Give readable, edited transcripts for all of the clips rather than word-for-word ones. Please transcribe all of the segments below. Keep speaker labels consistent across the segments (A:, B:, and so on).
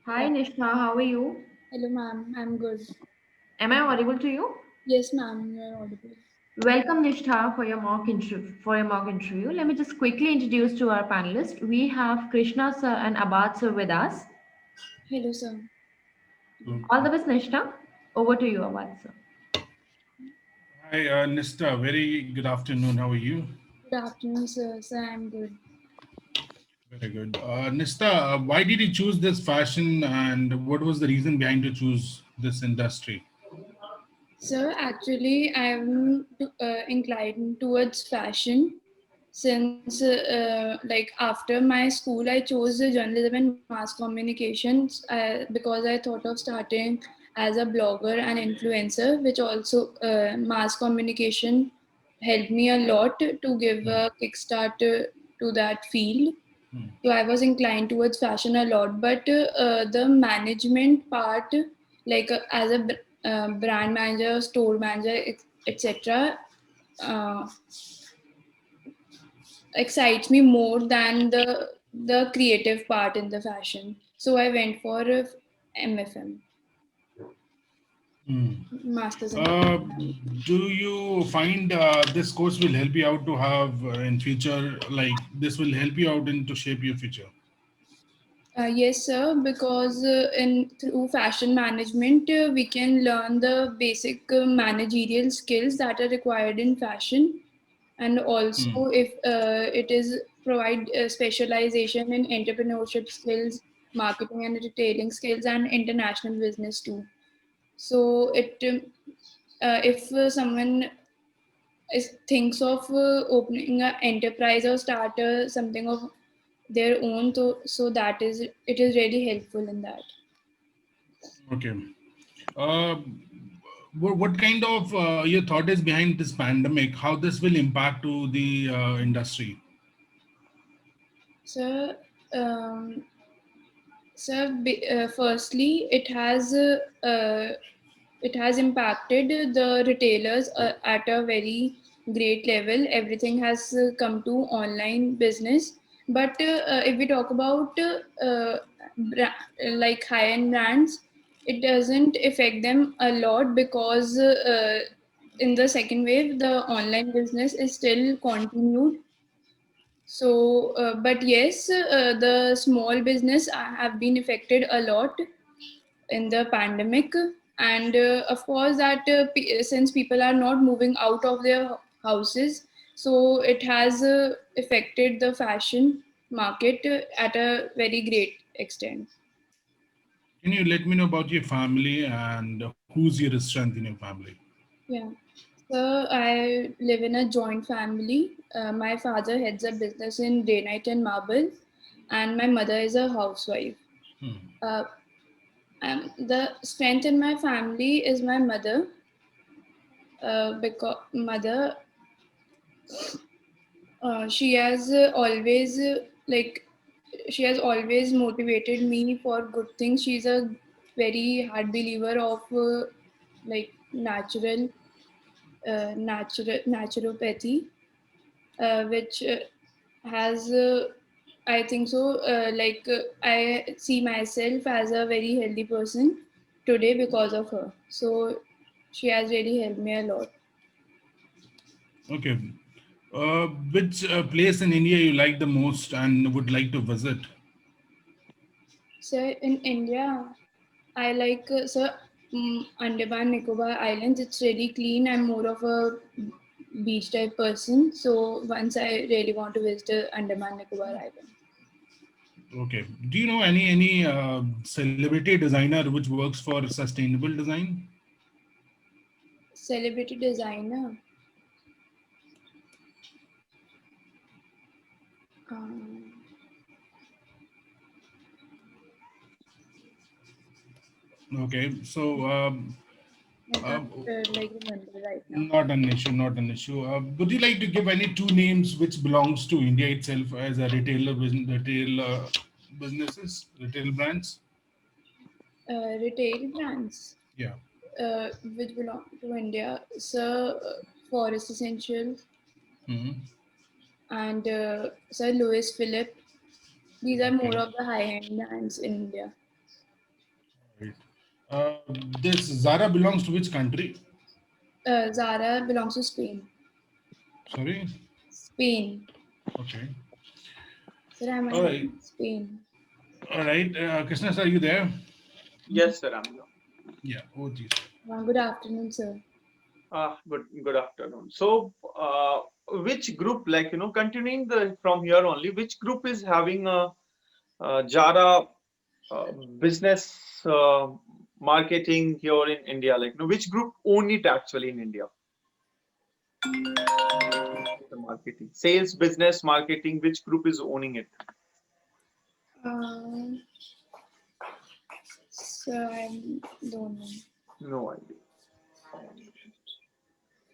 A: Hi Nishna, how are you?
B: Hello, ma'am. I'm good.
A: Am I audible to you?
B: Yes, ma'am. You are audible.
A: Welcome Nishtha for your mock interview. Let me just quickly introduce to our panelists. We have Krishna sir and Abad sir with us.
B: Hello, sir.
A: All the best Nishna. Over to you Abad sir.
C: Hi, Nista. Very good afternoon. How are you?
B: Good afternoon, sir. Sir, I'm good.
C: Very good. Nista, why did you choose this fashion and what was the reason behind to choose this industry?
B: Sir, actually, inclined towards fashion since, like, after my school, I chose journalism and mass communications because I thought of starting as a blogger and influencer, which also mass communication helped me a lot to give a kickstart to that field. So I was inclined towards fashion a lot, but the management part, like as a brand manager, store manager, etc., uh, excites me more than the creative part in the fashion. So I went for MFM,
C: Hmm.
B: Masters in
C: Uh,
B: Fashion.
C: do you find this course will help you out to have in future, like this will help you out in to shape your future?
B: Yes, sir, because in through fashion management, we can learn the basic managerial skills that are required in fashion, and
C: Hmm.
B: also if it is provide specialization in entrepreneurship skills, marketing and retailing skills, and international business too. So if someone thinks of opening an enterprise or start something of their own, so that is it is really helpful in that.
C: Okay. Uh, what kind of your thought is behind this pandemic? How this will impact to the industry?
B: So, um, firstly, it has impacted the retailers at a very great level. Everything has come to online business. But if we talk about like high-end brands, it doesn't affect them a lot because in the second wave, the online business is still continued. So, but yes, the small business have been affected a lot in the pandemic, and of course that since people are not moving out of their houses, so it has affected the fashion market at a very great extent.
C: Can you let me know about your family and who's your strength in your family?
B: Yeah. So I live in a joint family. My father heads a business in granite and marble, and my mother is a housewife. Uh, the strength in my family is my mother, because mother, she has always like she has always motivated me for good things. She's a very hard believer of like naturopathy, which has I think so. I see myself as a very healthy person today because of her. So she has really helped me a lot.
C: Okay. Which place in India you like the most and would like to visit?
B: So in India, I like Andaman Nicobar Islands. It's really clean. I'm more of a beach type person. So once I really want to visit Andaman Nicobar Island.
C: Okay. Do you know any celebrity designer which works for sustainable design?
B: Celebrity designer. Um,
C: Okay. So
B: I
C: uh,
B: can't like remember right now.
C: not an issue. Not an issue. Would you like to give any two names which belongs to India itself as a businesses, retail brands?
B: Retail brands
C: Yeah.
B: which belong to India. So Forest Essentials
C: Hmm.
B: and Sir Louis Philippe. These are more
C: Okay.
B: of the high-end brands in India.
C: Right. This Zara belongs to which country?
B: Zara belongs to Spain.
C: Sorry.
B: Spain.
C: Okay.
B: Sir, am I
C: All right.
B: right? Spain.
C: All right. Krishna, sir, are you there?
D: Yes, sir, I'm here.
C: Yeah. Oh, geez.
B: Good afternoon, sir.
D: Good afternoon. So, which group, like, continuing from here only, which group is having a Jara business marketing here in India? Like, which group own it actually in India? The marketing, sales, business, marketing, which group is owning it?
B: Sir, I don't know.
D: No idea.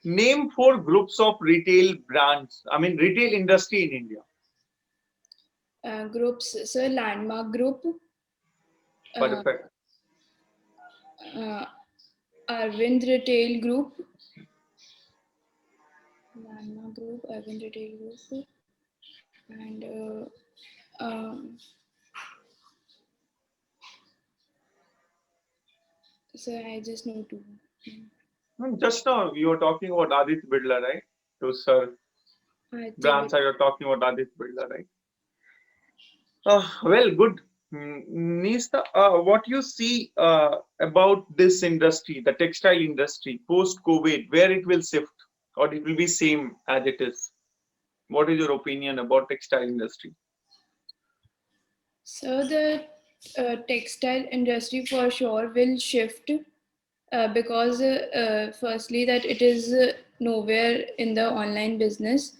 D: Name 4 groups of retail brands, I mean, retail industry in India.
B: Groups, sir, Landmark Group,
D: Perfect.
B: Arvind Retail Group, Landmark Group, Arvind Retail Group, and sir, I just know two.
D: Just now you were talking about Aditya Birla, right? Those
B: I
D: brands
B: think
D: are you're talking about Aditya Birla, right? Well, good. Nista, what you see about this industry, the textile industry, post-COVID, where it will shift or it will be same as it is? What is your opinion about textile industry?
B: so the textile industry for sure will shift because firstly that it is nowhere in the online business.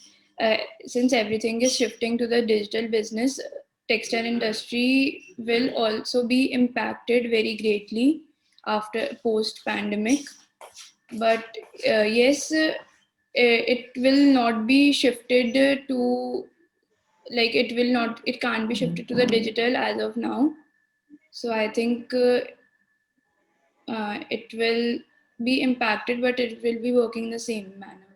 B: Since everything is shifting to the digital business, textile industry will also be impacted very greatly after post pandemic. But yes, it will not be shifted to, like, it can't be shifted to the digital as of now. So I think it will be impacted, but it will be working the same manner.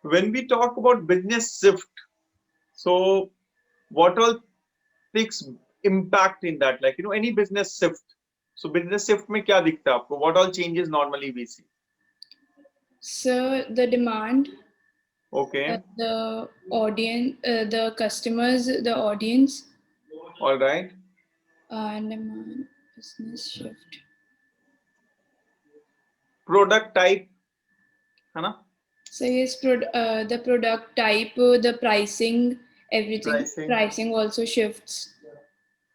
D: When we talk about business shift, so what all takes impact in that? Like, any business shift. So business shift में क्या दिखता है आपको? What all changes normally we see?
B: So the demand,
D: Okay,
B: the audience, the customers, the audience,
D: all right.
B: and demand, business shift.
D: Product type, है ना?
B: So yes, the product type, the pricing, everything.
D: Pricing.
B: Pricing also shifts.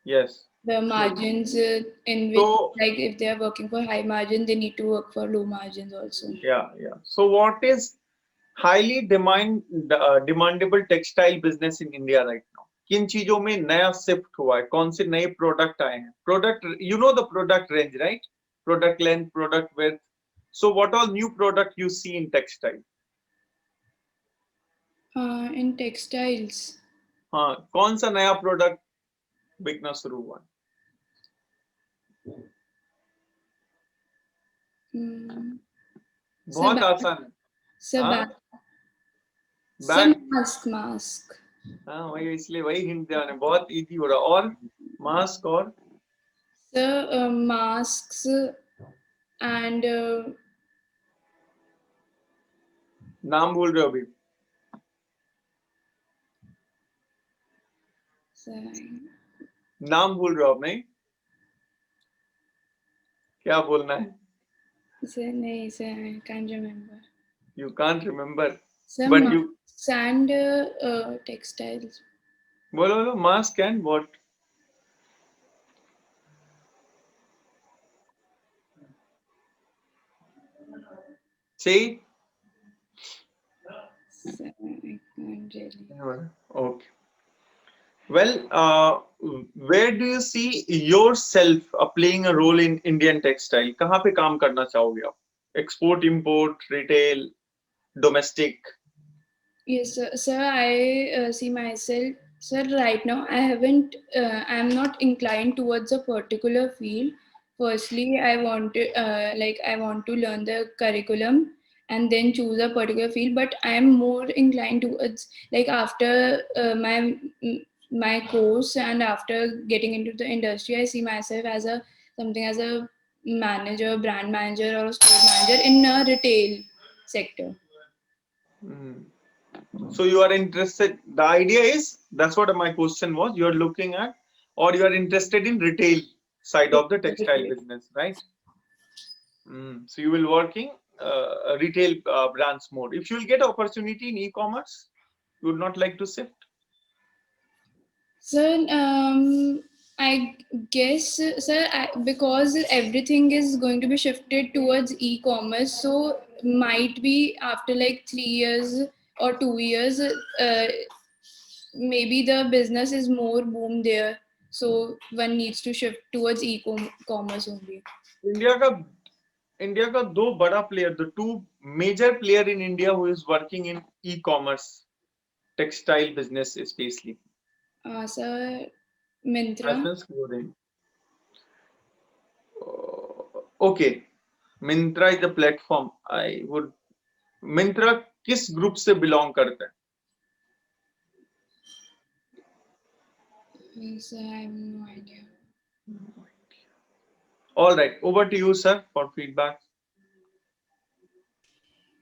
D: Yes.
B: The margins in which,
D: So
B: like, if they are working for high margin, they need to work for low margins also.
D: yeah. So what is highly demandable textile business in India right now? किन चीजों में नया shift हुआ है? कौन से नए product आए हैं? Product, the product range, right? Product length, product width. So what all new product you see in textile?
B: In textiles.
D: हाँ, कौन सा नया प्रोडक्ट बिकना शुरू हुआ? बहुत आसान है.
B: Sir,
D: हाँ?
B: some
D: Bag.
B: mask.
D: हाँ, वही इसलिए वही हिंट दिया मैंने. बहुत इजी हो रहा. और मास्क और
B: Sir, masks and
D: नाम भूल रहे हो अभी? नाम भूल रहे हो आप? नहीं, क्या बोलना है?
B: Sir, nahi, sir, I can't remember.
D: You can't remember.
B: Sir,
D: But you
B: and textiles.
D: बोलो mask and what? Say.
B: Sir, I can't really.
D: Okay. Well, where do you see yourself playing a role in Indian textile? कहाँ पे काम करना चाहोगे आप? Export, import, retail, domestic?
B: Yes, sir, I see myself. Sir, right now I'm not inclined towards a particular field. Firstly, I want to learn the curriculum and then choose a particular field. But I am more inclined towards, like, after my course, and after getting into the industry, I see myself as a something as a manager, brand manager, or a store manager in a retail sector.
D: Mm. So you are interested. The idea is, that's what my question was. You are looking at, or you are interested in retail side of the textile business, right? So you will working retail brands more. If you will get opportunity in e-commerce, you would not like to shift.
B: Sir, I guess, sir, because everything is going to be shifted towards e-commerce, so might be after like 3 years or 2 years, maybe the business is more boom there. So one needs to shift towards e-commerce only.
D: India का India का दो बड़ा player, the two major player in India who is working in e-commerce textile business especially.
B: Sir, Myntra.
D: Fashion clothing. Okay, Myntra is a platform. Myntra किस group से belong करता है?
B: Yes, I have no idea.
D: All right, over to you, sir, for feedback.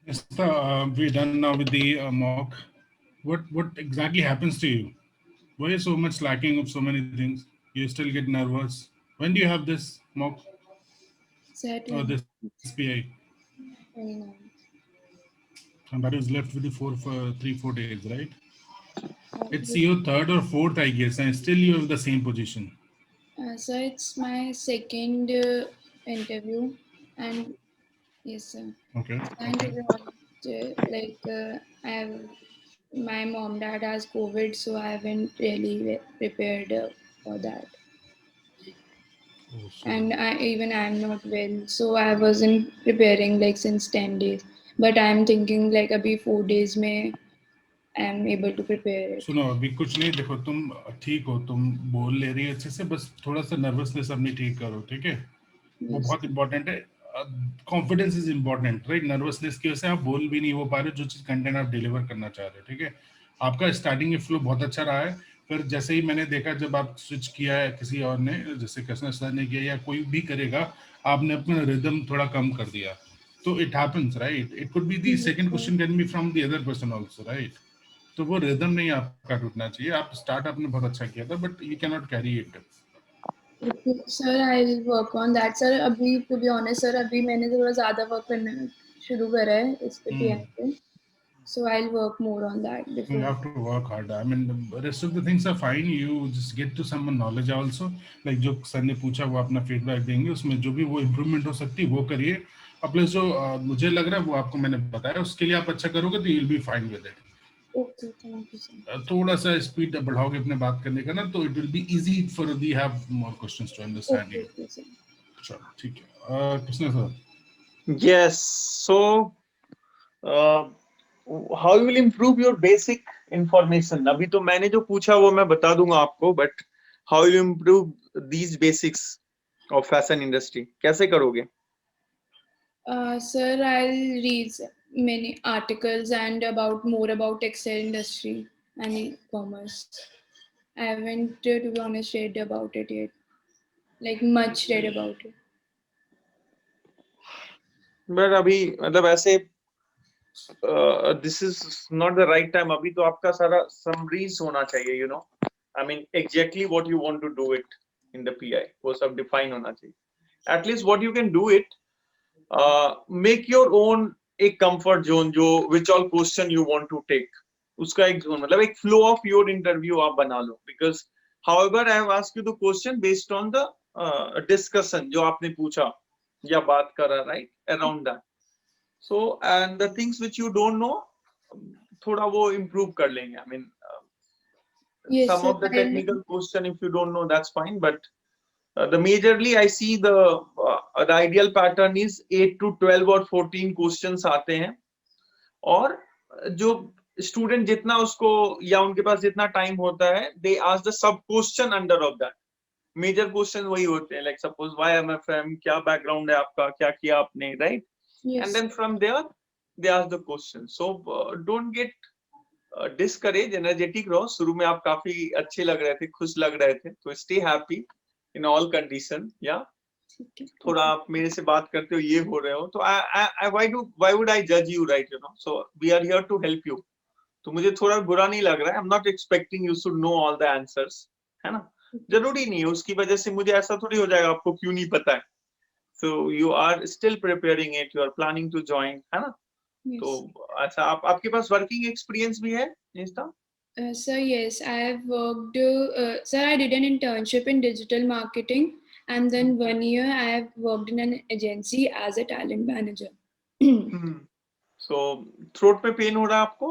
C: Yes, we're done now with the mock. What exactly happens to you? Why are you so much lacking of so many things? You still get nervous. When do you have this mock
B: Sir,
C: or this PI?
B: 29.
C: And that is left with the 3-4 days, right? It's your third or fourth, I guess, and still you have the same position.
B: So it's my second interview, and yes, sir.
C: Okay.
B: And to be honest, I have my mom dad has COVID, so I haven't really prepared for that.
C: Oh,
B: And I'm not well, so I wasn't preparing like since 10 days. But I'm thinking like abhi 4 days mein I'm able to prepare it.
C: सुनो, अभी कुछ नहीं, देखो तुम ठीक हो, तुम बोल ले रही है अच्छे से, बस थोड़ा सा नर्वसनेस अपनी ठीक करो, ठीक है? वो
B: Yes.
C: बहुत इंपॉर्टेंट है. Confidence is important, right? Nervousness की वजह से आप बोल भी नहीं हो पा रहे जो चीज कंटेंट आप डिलीवर करना चाह रहे हो, ठीक है? आपका स्टार्टिंग में फ्लो बहुत अच्छा रहा है, फिर जैसे ही मैंने देखा जब आप स्विच किया है किसी और ने, जैसे कृष्ण सर ने किया या कोई भी करेगा, आपने अपना रिदम थोड़ा कम कर दिया, तो it happens, right? It could be the second question can be from the other person also, right? तो वो रिदम नहीं आपका टूटना चाहिए. आप स्टार्ट आपने बहुत अच्छा किया था, but you can not carry it.
B: Okay, sir, I'll work on that, sir. अभी to be honest, sir, अभी मैंने थोड़ा ज़्यादा work करना शुरू करा है इस पे PI पे, so I'll work more on that before.
C: You have to work hard. I mean, the rest of the things are fine. You just get to some knowledge also. Like जो sir ने पूछा वो अपना feedback देंगे, उसमें जो भी वो इम्प्रूवमेंट हो सकती है वो करिए. अब प्लस जो मुझे लग रहा है वो आपको मैंने बताया, उसके लिए आप अच्छा करोगे तो you'll be fine with it.
B: Okay, thank you, sir.
C: थोड़ा सा स्पीड बढ़ाओगे अपने बात करने का ना, तो it will be easy for you have more questions to understand you.
B: Okay, sir.
C: चलो ठीक है. Krishna sir.
D: Yes. So, how you will improve your basic information? अभी तो मैंने जो पूछा वो मैं बता दूंगा आपको, but how you improve these basics of fashion industry? कैसे करोगे?
B: Sir, I'll read many articles and more about textile industry and e-commerce. I haven't, to be honest, read about it yet. Like much read about it.
D: But अभी मतलब ऐसे this is not the right time. अभी तो आपका सारा summaries होना चाहिए, you know. I mean exactly what you want to do it in the PI. वो सब define होना चाहिए. At least what you can do it. Make your own एक comfort zone जो which all question you want to take. उसका एक zone मतलब एक flow of your interview आप बना लो. Because however I have asked you the question based on the discussion जो आपने पूछा या बात करा, right, around that. So and the things which you don't know थोड़ा वो improve कर लेंगे. I mean
B: Yes,
D: some
B: sir,
D: of the technical question if you don't know that's fine, but the majorly I see the ideal pattern is 8 to 12 or 14 questions आते हैं, और जो student जितना उसको या उनके पास जितना time होता है, they ask the sub question under of that. Major question वही होते हैं, like suppose why MFM, क्या background है आपका, क्या किया आपने, right?
B: yes.
D: And then from there they ask the question. So don't get discourage, energetic रहो। शुरू में आप काफी अच्छे लग रहे थे, खुश लग रहे थे, तो stay happy in all condition. या
B: ठीक है।
D: थोड़ा आप मेरे से बात करते हो, ये हो रहे हो, तो व्हाई वुड आई जज you, right? You know, so we are here to help you. तो मुझे थोड़ा बुरा नहीं लग रहा है। I am not expecting you should know all the answers, है ना? जरूरी नहीं है, उसकी वजह से मुझे ऐसा थोड़ी हो जाएगा आपको क्यों नहीं पता है। So you are still preparing it, you are planning to join, है ना?
B: Yes.
D: तो अच्छा, आपके पास वर्किंग एक्सपीरियंस भी है निष्ठा?
B: Sir, yes, I have worked. Sir, I did an internship in digital marketing, and then 1 year I have worked in an agency as a talent manager.
D: So throat में pain हो रहा है आपको?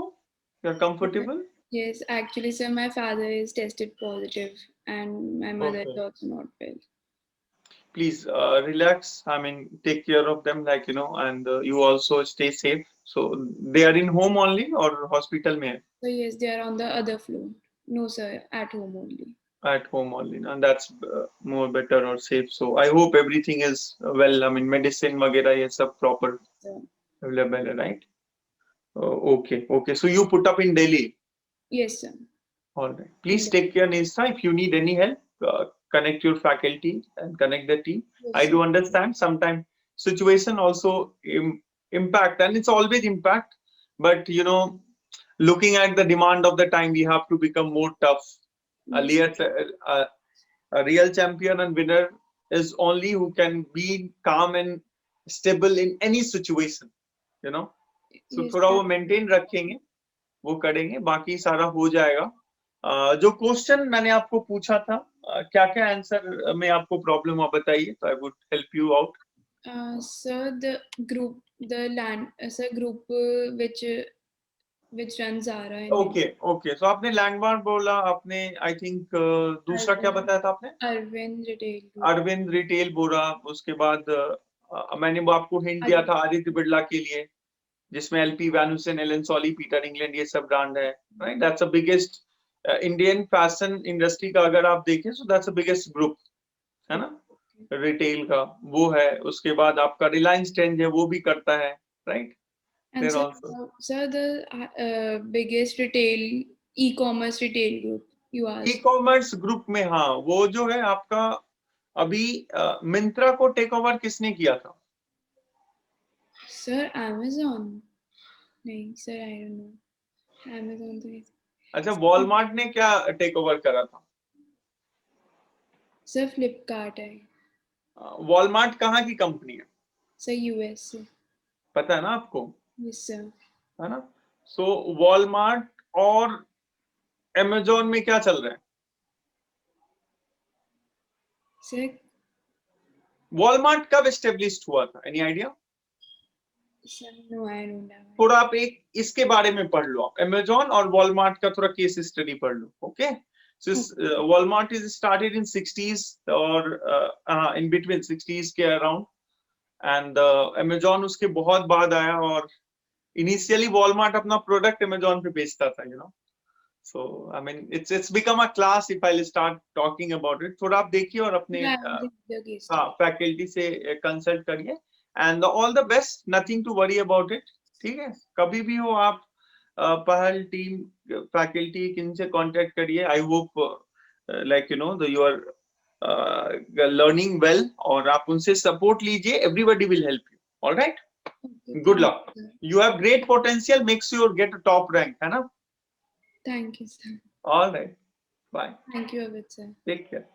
D: You are comfortable?
B: Yes, actually, sir, my father is tested positive, and my mother
D: Okay.
B: is also not well.
D: Please relax. I mean, take care of them, like, you know, and you also stay safe. So they are in home only or hospital mein?
B: So yes, they are on the other floor. No, sir, at home only.
D: At home only, and that's more better or safe. So I hope everything is well. I mean, medicine वगैरह ये सब proper
B: So,
D: available, right? Okay, okay. So you put up in Delhi.
B: yes, sir.
D: All right. Please take care, Nisa. If you need any help, connect your faculty and connect the team.
B: Yes,
D: I
B: sir.
D: do understand sometimes situation also impact, and it's always impact. But you know, looking at the demand of the time, we have to become more tough.
B: Yes.
D: A real champion and winner is only who can be calm and stable in any situation. You know, so
B: Yes,
D: थोड़ा
B: sir.
D: वो maintain रखेंगे, वो करेंगे, बाकी सारा हो जाएगा। जो क्वेश्चन मैंने आपको पूछा था, क्या क्या आंसर में आपको प्रॉब्लम हुआ बताइए, तो I would help you out.
B: Sir, the group, sir, group which runs Zara in
D: okay okay, so आपने लैंडमार्क बोला, आपने आई थिंक दूसरा क्या बताया था आपने?
B: Arvind Retail Group.
D: Arvind retail बोला, उसके बाद मैंने वो आपको हिंट दिया था आदित्य बिरला के लिए, जिसमें एलपी वैनुसन, एलन सॉली, पीटर इंग्लैंड, ये सब ब्रांड है, right? That's the biggest Indian fashion industry का अगर आप देखें, so that's the biggest group, है ना, रिटेल का, वो है। उसके बाद आपका रिलायंस ट्रेंड है, वो भी करता है, right?
B: And
D: They're
B: sir,
D: also
B: sir, the biggest retail e-commerce retail group you
D: E
B: asked.
D: Commerce group में, हाँ, वो जो है आपका अभी मिंत्रा को टेक ओवर किसने किया था?
B: Sir, Amazon. नहीं, sir, I don't know. Amazon तो नहीं.
D: अच्छा, वॉलमार्ट ने क्या टेक ओवर करा था?
B: Sir, Flipkart है.
D: वॉलमार्ट कहाँ की कंपनी है?
B: Sir, US से.
D: पता है ना आपको,
B: Yes, sir.
D: है ना? सो वॉलमार्ट और अमेजोन में क्या चल रहा है?
B: Sir,
D: वॉलमार्ट कब एस्टेब्लिश हुआ था, any idea?
B: sir, no, I don't have.
D: थोड़ा आप एक इसके बारे में पढ़ लो, आप अमेजोन और वॉलमार्ट का थोड़ा केस स्टडी पढ़ लो, okay? Walmart is started in 60s और इन बिटवीन 60s के अराउंड, एंड अमेजोन उसके बहुत बाद आया, और इनिशियली वॉलमार्ट अपना प्रोडक्ट अमेजोन पे बेचता था, you know. So I mean it's become a class if I start talking about it. थोड़ा आप देखिए और अपने फैकल्टी से कंसल्ट करिए, and all the best, nothing to worry about it, ठीक है? कभी भी हो आप पहल टीम फैकल्टी किन से कांटेक्ट करिए। I hope like you know you are learning well, और आप उनसे सपोर्ट लीजिए, everybody will help you, alright? Good luck, you have great potential, make sure get a top rank, है ना?
B: Thank you, sir.
D: Alright, bye,
B: Thank you, Avid, sir.
D: Take care.